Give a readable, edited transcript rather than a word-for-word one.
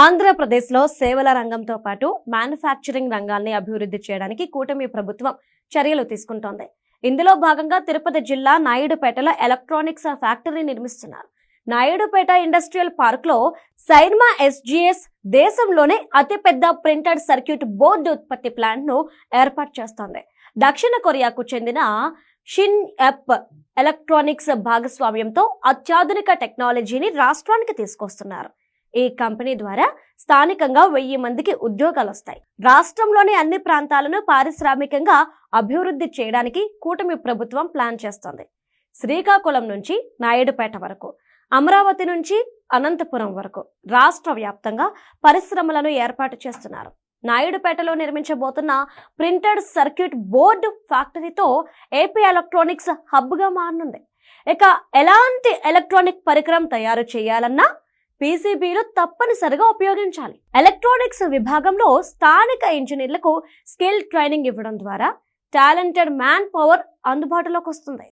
ఆంధ్రప్రదేశ్లో సేవల రంగంతో పాటు మ్యానుఫ్యాక్చరింగ్ రంగాన్ని అభివృద్ధి చేయడానికి కూటమి ప్రభుత్వం చర్యలు తీసుకుంటోంది. ఇందులో భాగంగా తిరుపతి జిల్లా నాయుడుపేటలో ఎలక్ట్రానిక్స్ ఫ్యాక్టరీ నిర్మిస్తున్నారు. నాయుడుపేట ఇండస్ట్రియల్ పార్క్ లో సైర్మా ఎస్జీఎస్ దేశంలోనే అతిపెద్ద ప్రింటెడ్ సర్క్యూట్ బోర్డు ఉత్పత్తి ప్లాంట్ ను ఏర్పాటు చేస్తోంది. దక్షిణ కొరియాకు చెందిన షిన్ ఎప్ ఎలక్ట్రానిక్స్ భాగస్వామ్యంతో అత్యాధునిక టెక్నాలజీని రాష్ట్రానికి తీసుకొస్తున్నారు. ఈ కంపెనీ ద్వారా స్థానికంగా 1000 మందికి ఉద్యోగాలు వస్తాయి. రాష్ట్రంలోని అన్ని ప్రాంతాలను పారిశ్రామికంగా అభివృద్ధి చేయడానికి కూటమి ప్రభుత్వం ప్లాన్ చేస్తోంది. శ్రీకాకుళం నుంచి నాయుడుపేట వరకు, అమరావతి నుంచి అనంతపురం వరకు రాష్ట్ర వ్యాప్తంగా పరిశ్రమలను ఏర్పాటు చేస్తున్నారు. నాయుడుపేటలో నిర్మించబోతున్న ప్రింటెడ్ సర్క్యూట్ బోర్డు ఫ్యాక్టరీతో ఏపీ ఎలక్ట్రానిక్స్ హబ్ గా మారనుంది. ఇక ఎలాంటి ఎలక్ట్రానిక్ పరికరం తయారు చేయాలన్నా పీసీబీలు తప్పనిసరిగా ఉపయోగించాలి. ఎలక్ట్రానిక్స్ విభాగంలో స్థానిక ఇంజనీర్లకు స్కిల్ ట్రైనింగ్ ఇవ్వడం ద్వారా టాలెంటెడ్ మ్యాన్ పవర్ అందుబాటులోకి వస్తుంది.